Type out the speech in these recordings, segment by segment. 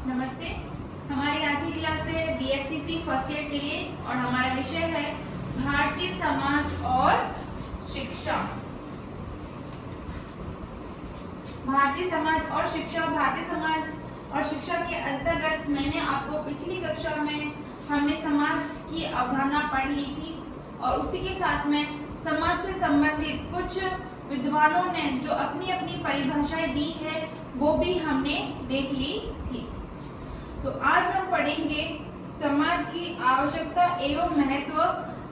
नमस्ते। हमारी आज की क्लास है बीएसटीसी फर्स्ट ईयर के लिए और हमारा विषय है भारतीय समाज और शिक्षा। भारतीय समाज और शिक्षा। भारतीय समाज और शिक्षा के अंतर्गत मैंने आपको पिछली कक्षा में हमने समाज की अवधारणा पढ़ ली थी और उसी के साथ में समाज से संबंधित कुछ विद्वानों ने जो अपनी अपनी परिभाषाएं दी है वो भी हमने देख ली थी। तो आज हम पढ़ेंगे समाज की आवश्यकता एवं महत्व।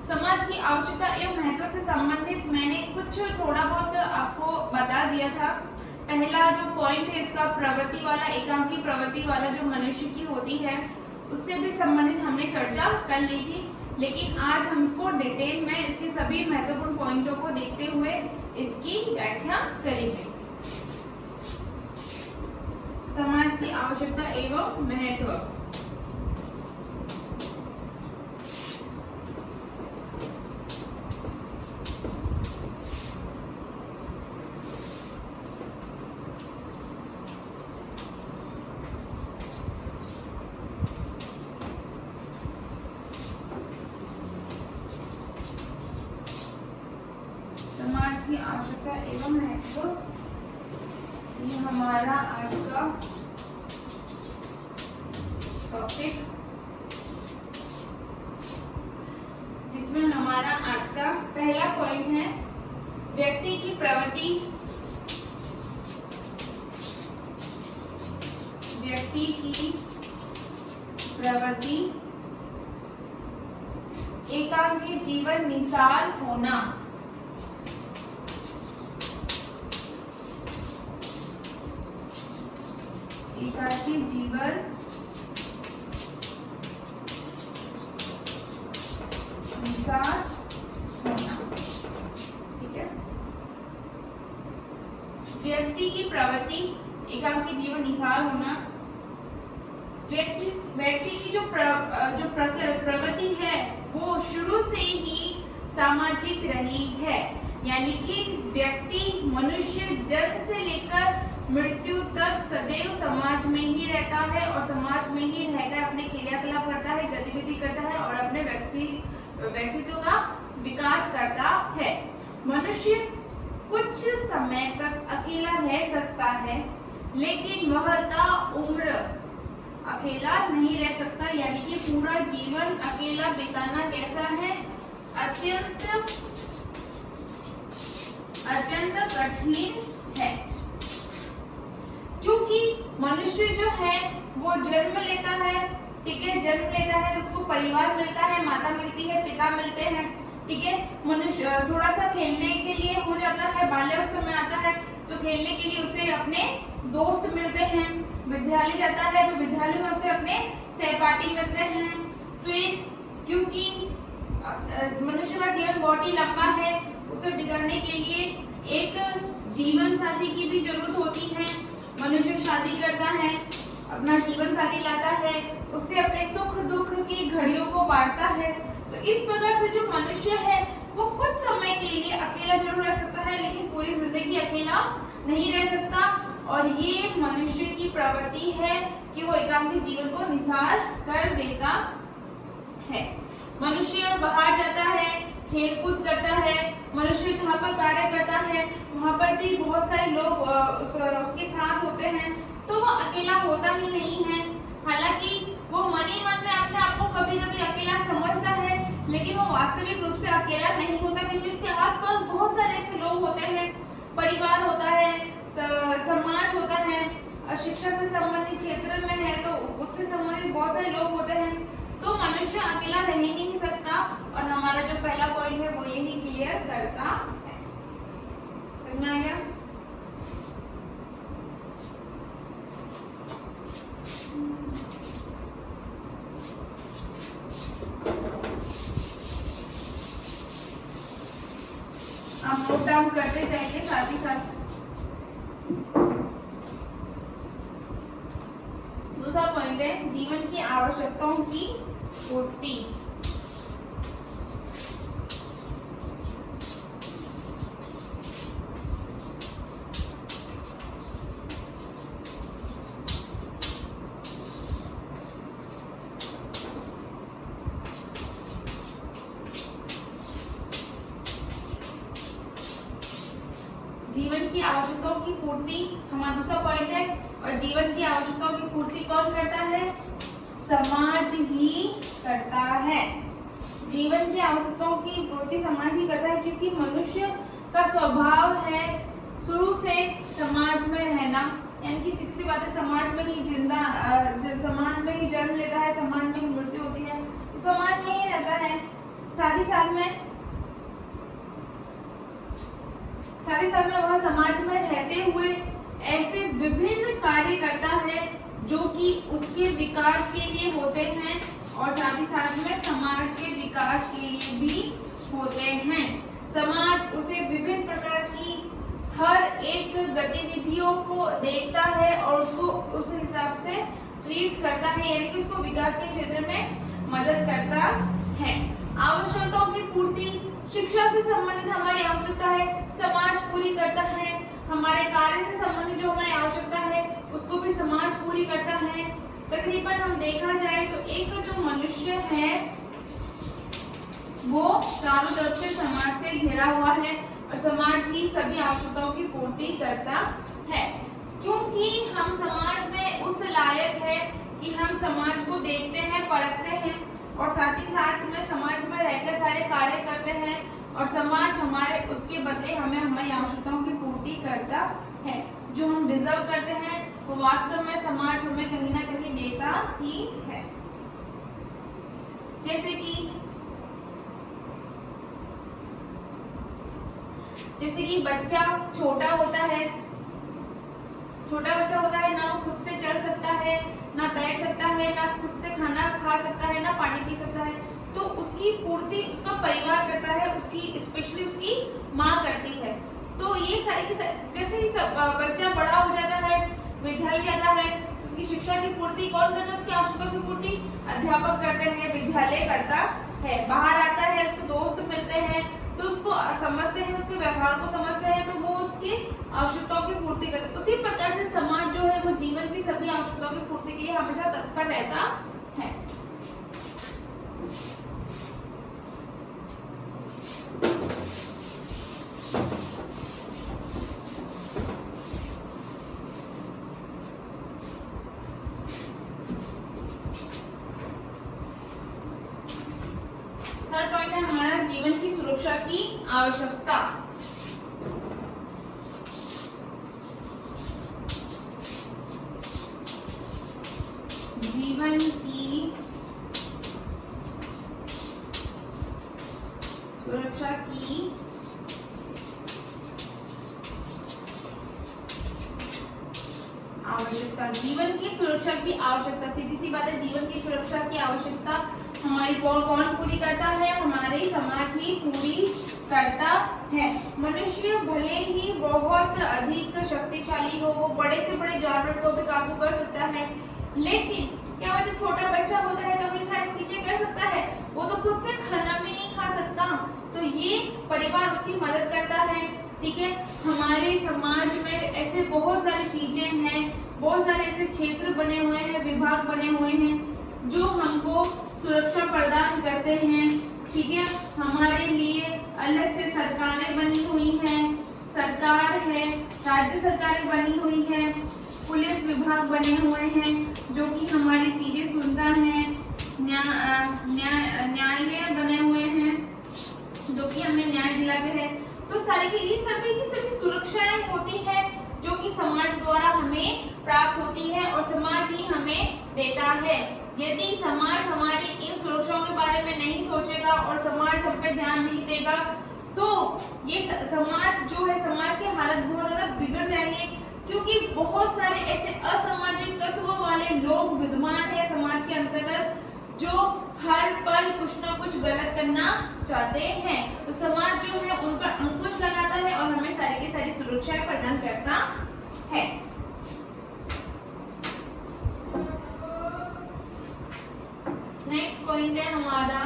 समाज की आवश्यकता एवं महत्व से संबंधित मैंने कुछ थोड़ा बहुत आपको बता दिया था। पहला जो पॉइंट है इसका प्रवृत्ति वाला, एकांकी प्रवृत्ति वाला जो मनुष्य की होती है उससे भी संबंधित हमने चर्चा कर ली थी, लेकिन आज हम इसको डिटेल में इसके सभी महत्वपूर्ण पॉइंटों को देखते हुए इसकी व्याख्या करेंगे। समाज की आवश्यकता एवं महत्व। समाज की आवश्यकता एवं महत्व, ये हमारा आज का टॉपिक, जिसमें हमारा आज का पहला पॉइंट है व्यक्ति की प्रवृत्ति। व्यक्ति की प्रवृत्ति, एकांकी जीवन निसार होना। एकाकी जीवन निसार होना। ठीक है। व्यक्ति की प्रवृत्ति, एकाकी जीवन निसार होना। व्यक्ति की जो प्रवृत्ति है वो शुरू से ही सामाजिक रही है, यानी कि व्यक्ति मनुष्य जन्म से लेकर मृत्यु तक सदैव समाज में ही रहता है और समाज में ही रहकर अपने क्रियाकलाप करता है, गतिविधि करता है और अपने व्यक्तित्व का विकास करता है। मनुष्य कुछ समय तक अकेला रह सकता है, लेकिन वह ताउम्र अकेला नहीं रह सकता, यानी कि पूरा जीवन अकेला बिताना कैसा है, अत्यंत कठिन है। क्योंकि मनुष्य जो है वो जन्म लेता है, ठीक है, जन्म लेता है तो उसको परिवार मिलता है, माता मिलती है, पिता मिलते हैं, ठीक है। मनुष्य थोड़ा सा खेलने के लिए हो जाता है, बाल्यावस्था में आता है तो खेलने के लिए उसे अपने दोस्त मिलते हैं। विद्यालय जाता है तो विद्यालय में उसे अपने सहपाठी मिलते हैं। फिर क्योंकि मनुष्य का जीवन बहुत ही लंबा है, उसे बिताने के लिए एक जीवन साथी की भी जरूरत होती है। मनुष्य शादी करता है, अपना जीवन साथी लाता है, उससे अपने सुख दुख की घड़ियों को बांटता है। तो इस प्रकार से जो मनुष्य है वो कुछ समय के लिए अकेला जरूर रह सकता है, लेकिन पूरी जिंदगी अकेला नहीं रह सकता। और ये मनुष्य की प्रवृत्ति है कि वो एकांकी जीवन को निसार कर देता है। मनुष्य बाहर जाता है, खेल कूद करता है, मनुष्य जहाँ पर कार्य करता है वहाँ पर भी बहुत सारे लोग उसके साथ होते हैं, तो वो अकेला होता ही नहीं है। हालांकि वो मन ही मन में अपने आप को कभी कभी अकेला समझता है, लेकिन वो वास्तविक रूप से अकेला नहीं होता, क्योंकि उसके आसपास बहुत सारे ऐसे लोग होते हैं, परिवार होता है, समाज होता है, शिक्षा से संबंधित क्षेत्र में है तो उससे संबंधित बहुत सारे लोग होते हैं। तो मनुष्य अकेला रह ही नहीं सकता और हमारा जो पहला पॉइंट है वो यही क्लियर करता है। समझ में आ गया? आप नोट डाउन करते जाइए साथ ही साथ। दूसरा पॉइंट है जीवन की आवश्यकताओं की पूर्ति। जीवन की आवश्यकताओं की पूर्ति हमारा दूसरा पॉइंट है। और जीवन की आवश्यकताओं की पूर्ति कौन करता है? समाज ही करता है। जीवन की आवश्यकताओं की पूर्ति समाज ही करता है, क्योंकि मनुष्य का स्वभाव है शुरू से समाज में रहना, यानी कि सीधी सी बात है, समाज में ही समाज में ही जन्म लेता है, समाज में ही मृत्यु होती है, तो समाज में ही रहता है। साथ ही साथ में वह समाज में रहते हुए ऐसे विभिन्न कार्य करता है जो कि उसके विकास के लिए होते हैं और साथ ही साथ में समाज के विकास के लिए भी होते हैं। समाज उसे विभिन्न प्रकार की हर एक गतिविधियों को देखता है और उसको उस हिसाब से ट्रीट करता है, यानी कि उसको विकास के क्षेत्र में मदद करता है। आवश्यकताओं की पूर्ति शिक्षा से संबंधित हमारी आवश्यकता है, समाज पूरी करता है। हमारे कार्य से संबंधित जो हमारी आवश्यकता है उसको भी समाज पूरी करता है। तकरीबन हम देखा जाए तो एक जो मनुष्य है वो चारों तरफ से समाज से घिरा हुआ है और समाज की सभी आवश्यकताओं की पूर्ति करता है, क्योंकि हम समाज में उस लायक है कि हम समाज को देखते हैं, परखते हैं और साथ ही साथ में समाज में रहकर सारे कार्य करते हैं और समाज हमारे उसके बदले हमें हमारी आवश्यकताओं की पूर्ति करता है। जो हम डिजर्व करते हैं वो वास्तव में समाज हमें कहीं ना कहीं देता ही है। जैसे कि बच्चा छोटा बच्चा होता है, ना वो खुद से चल सकता है, ना बैठ सकता है, ना खुद से खाना खा सकता है, ना पानी पी सकता है, तो उसकी पूर्ति उसका परिवार करता है, उसकी स्पेशली उसकी माँ करती है। तो ये सारी जैसे ही बच्चा बड़ा हो जाता है, विद्यालय जाता है, तो उसकी शिक्षा की पूर्ति कौन करता है? उसकी आवश्यकता की पूर्ति अध्यापक करते हैं, विद्यालय करता है। बाहर आता है, उसको दोस्त मिलते हैं तो उसको समझते हैं, उसके व्यवहार को समझते हैं, तो वो उसकी आवश्यकताओं की पूर्ति करते हैं। उसी प्रकार से समाज जो है वो जीवन की सभी आवश्यकताओं की पूर्ति के लिए हमेशा तत्पर रहता है। थर्ड पॉइंट है हमारा जीवन की सुरक्षा की आवश्यकता। जीवन की सुरक्षा की आवश्यकता। जीवन की सुरक्षा की आवश्यकता, सीधी सी बात है, जीवन की सुरक्षा की आवश्यकता हमारी कौन पूरी करता है? हमारे समाज ही पूरी करता है। मनुष्य भले ही बहुत अधिक शक्तिशाली हो, वो बड़े से बड़े जानवर को भी काबू कर सकता है, लेकिन क्या वो जब छोटा बच्चा होता है तो वो ये सारी चीजें कर सकता है? वो तो खुद से खाना भी नहीं खा सकता, तो ये परिवार उसकी मदद करता है। ठीक है, हमारे समाज में ऐसे बहुत सारी चीजें हैं, बहुत सारे ऐसे क्षेत्र बने हुए हैं, विभाग बने हुए हैं जो हमको सुरक्षा प्रदान करते हैं। ठीक है, हमारे लिए अलग से सरकारें बनी हुई हैं, सरकार है, राज्य सरकारें बनी हुई हैं, पुलिस विभाग बने हुए हैं जो कि हमारी चीजें सुनता है, न्यायालय बने हुए हैं जो कि हमें न्याय दिलाते हैं। तो सारी की सभी सुरक्षाएं होती है जो कि समाज द्वारा हमें प्राप्त होती है और समाज ही हमें देता है। यदि समाज हमारी इन सुरक्षाओं के बारे में नहीं सोचेगा और समाज हम पे ध्यान नहीं देगा तो ये समाज जो है, समाज की हालत बहुत ज्यादा बिगड़ जाएंगे, क्योंकि बहुत सारे ऐसे असामाजिक तत्व वाले लोग विद्यमान है समाज के अंतर्गत जो हर पल कुछ ना कुछ गलत करना चाहते हैं। तो समाज जो है उन पर अंकुश लगाता है और हमें सारी की सारी सुरक्षाएं प्रदान करता है। नेक्स्ट पॉइंट है हमारा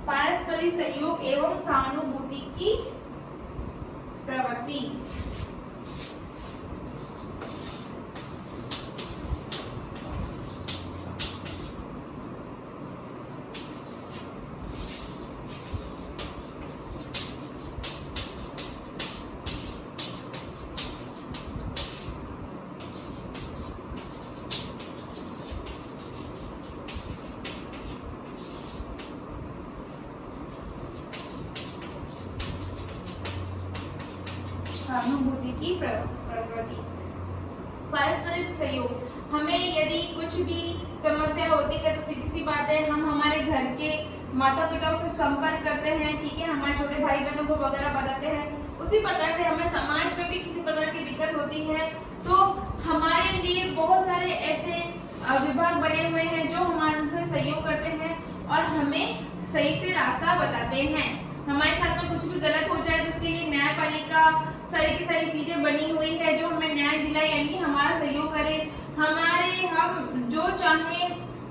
पारस्परिक सहयोग एवं सहानुभूति की प्रवृत्ति। सहानुभूति की प्रकृति। पारस्परिक सहयोग, हमें यदि कुछ भी समस्या होती है तो सीधी सी बात है हम हमारे घर के माता पिताओं से संपर्क करते हैं, ठीक है, हमारे छोटे भाई बहनों को वगैरह बताते हैं। उसी प्रकार से हमें समाज में भी किसी प्रकार की दिक्कत होती है तो हमारे लिए बहुत सारे ऐसे विभाग बने हुए हैं जो हमारे से सहयोग करते हैं और हमें सही से रास्ता बताते हैं। हमारे साथ में कुछ भी गलत हो जाए तो उसके लिए न्यायपालिका सारी की सारी चीजें बनी हुई है जो हमें न्याय दिलाए, यानी कि हमारा सहयोग करे, हम जो चाहे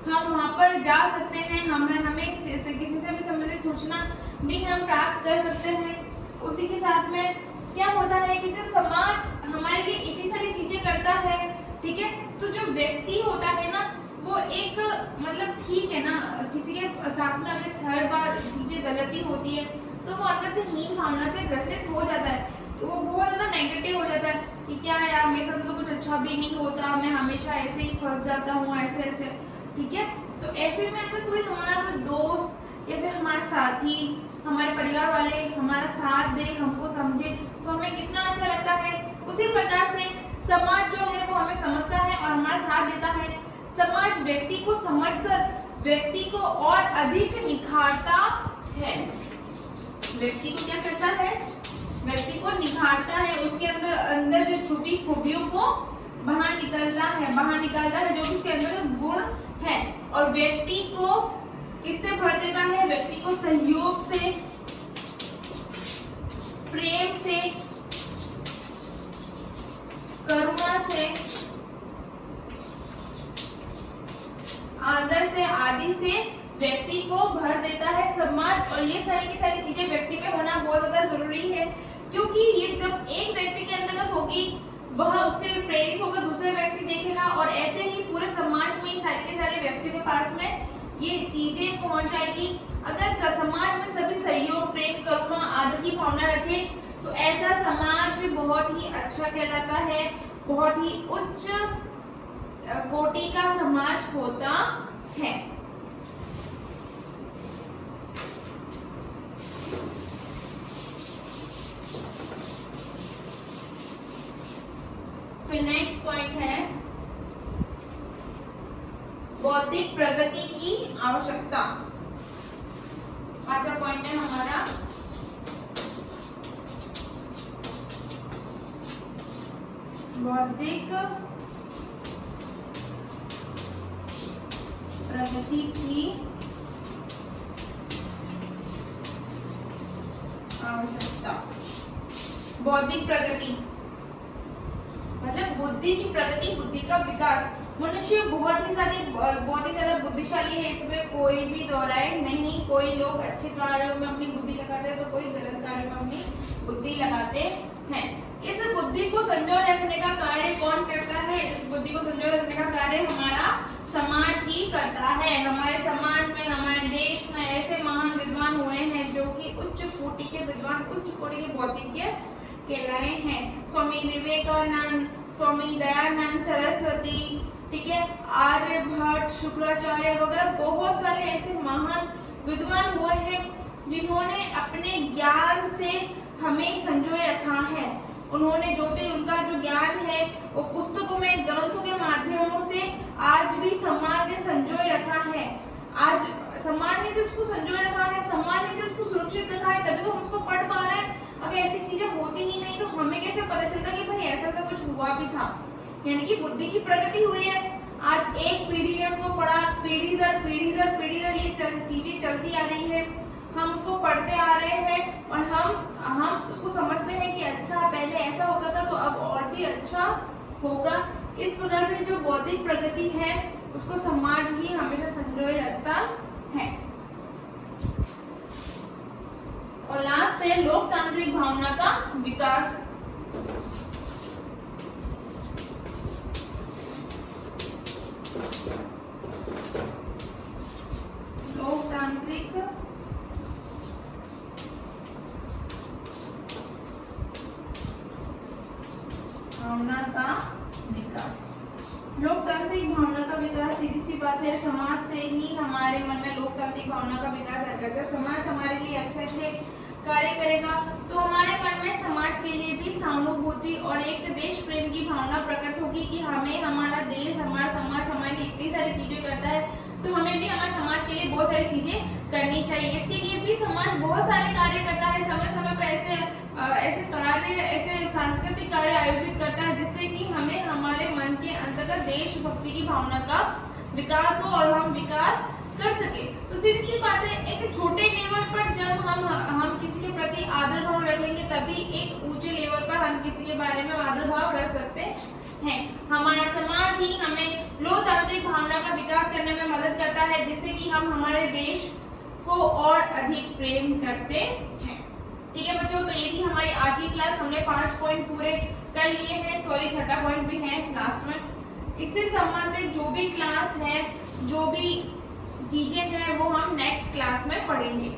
हम वहाँ पर जा सकते हैं, हमें किसी से भी संबंधित सूचना भी हम प्राप्त कर सकते हैं। उसी के साथ में क्या होता है कि जब समाज हमारे लिए इतनी सारी चीजें करता है, ठीक है, तो जो व्यक्ति होता है ना वो एक मतलब ठीक है ना, किसी के साथ में अगर हर बार चीजें गलती होती है तो वो अंदर से हीन भावना से ग्रसित हो जाता है, तो वो बहुत ज्यादा नेगेटिव हो जाता है कि क्या यार मेरे साथ तो कुछ अच्छा भी नहीं होता, मैं हमेशा ऐसे ही फंस जाता हूँ, ऐसे, ठीक है। तो ऐसे में अगर कोई हमारा कोई दोस्त या फिर हमारा साथी, हमारे परिवार वाले हमारा साथ दे, हमको समझे तो हमें कितना अच्छा लगता है। उसी प्रकार से समाज जो है वो हमें समझता है और हमारा साथ देता है। समाज व्यक्ति को समझकर व्यक्ति को और अधिक निखारता है। व्यक्ति को क्या करता है? व्यक्ति को निखारता है, उसके अंदर जो छुपी खूबियों को बाहर निकालता है जो भी उसके अंदर गुण है, और व्यक्ति को किससे भर देता है? व्यक्ति को सहयोग से, प्रेम से, करुणा से, आदर से, आदि से व्यक्ति को भर देता है समाज। और ये सारी की सारी चीजें व्यक्ति में होना बहुत ज्यादा जरूरी है, क्योंकि ये जब एक व्यक्ति के अंतर्गत होगी वह उससे प्रेरित होकर दूसरे व्यक्ति देखेगा और ऐसे ही पूरे समाज में सारे के सारे व्यक्तियों के पास में ये चीजें पहुंच जाएगी। अगर समाज में सभी सहयोग, प्रेम, करुणा, आदर की भावना रखे तो ऐसा समाज बहुत ही अच्छा कहलाता है, बहुत ही उच्च कोटि का समाज होता है। फिर नेक्स्ट पॉइंट है बौद्धिक प्रगति की आवश्यकता। आधा पॉइंट है हमारा बौद्धिक प्रगति की आवश्यकता। बौद्धिक प्रगति मतलब बुद्धि की प्रगति, बुद्धि का विकास। मनुष्य बहुत ही ज्यादा बुद्धिशाली है, इसमें कोई भी दो राय नहीं। कोई लोग अच्छे कार्यों में अपनी बुद्धि लगाते हैं तो कोई गलत कार्यों में अपनी बुद्धि लगाते हैं। इस बुद्धि को संजोए रखने का कार्य कौन करता है? इस बुद्धि को संजोए रखने का कार्य हमारा समाज ही करता है। हमारे समाज में, हमारे देश में ऐसे महान विद्वान हुए हैं जो कि उच्च कोटि के विद्वान, उच्च कोटि के बौद्धिज्ञ कहलाए हैं। स्वामी विवेकानंद, स्वामी दयानंद सरस्वती, ठीक है, आर्यभट्ट, शुक्राचार्य वगैरह बहुत सारे ऐसे महान विद्वान हुए हैं जिन्होंने अपने ज्ञान से हमें संजोए रखा है। उन्होंने जो भी उनका जो ज्ञान है वो पुस्तकों में, ग्रंथों के माध्यमों से आज भी समाज ने संजोए रखा है। आज समाज ने जो उसको संजोए रखा है, समाज ने जो उसको सुरक्षित रखा है, तभी तो हम उसको पढ़ पा रहे हैं। अगर ऐसी चीजें होती ही नहीं तो हमें कैसे पता चलता कि भाई ऐसा ऐसा कुछ हुआ भी था। यानी कि बुद्धि की प्रगति हुई है। आज एक पीढ़ी ने उसको पढ़ा, पीढ़ी दर पीढ़ी दर ये चीजें चलती आ रही है, हम उसको पढ़ते आ रहे हैं और हम उसको समझते हैं कि अच्छा पहले ऐसा होता था तो अब और भी अच्छा होगा। इस प्रकार से जो बौद्धिक प्रगति है उसको समाज ही हमेशा संजोए रखता है। और लास्ट है लोकतांत्रिक भावना का विकास। लोकतांत्रिक भावना का विकास। लोकतांत्रिक भावना का विकास सीधी सी बात है, समाज से ही हमारे मन में लोकतांत्रिक भावना का विकास आएगा। जब समाज हमारे लिए अच्छे कार्य करेगा तो हमारे मन में समाज के लिए भी सहानुभूति और एक देश प्रेम की भावना प्रकट होगी कि हमें हमारा देश, हमारा समाज हमारे लिए इतनी सारी चीजें करता है, तो हमें भी हमारे समाज के लिए बहुत सारी चीजें करनी चाहिए। इसके लिए भी समाज बहुत सारे कार्य करता है, समय समय पर ऐसे सांस्कृतिक कार्य आयोजित करता है जिससे कि हमें हमारे मन के अंतर्गत देशभक्ति की भावना का विकास हो और हम विकास कर सके। तो सीधी सी बात है, एक छोटे लेवल पर जब हम किसी के प्रति आदर भाव रखेंगे तभी एक ऊंचे लेवल पर हम किसी के बारे में आदर भाव रख सकते हैं। हमारा समाज ही हमें लोकतांत्रिक भावना का विकास करने में मदद करता है जिससे कि हम हमारे देश को और अधिक प्रेम करते हैं। ठीक है बच्चों, तो ये थी हमारी आज की क्लास। हमने 5 पॉइंट पूरे कर लिए हैं, सॉरी 6ठा पॉइंट भी है लास्ट में। इससे संबंधित जो भी क्लास है, जो भी चीजें हैं वो हम नेक्स्ट क्लास में पढ़ेंगे।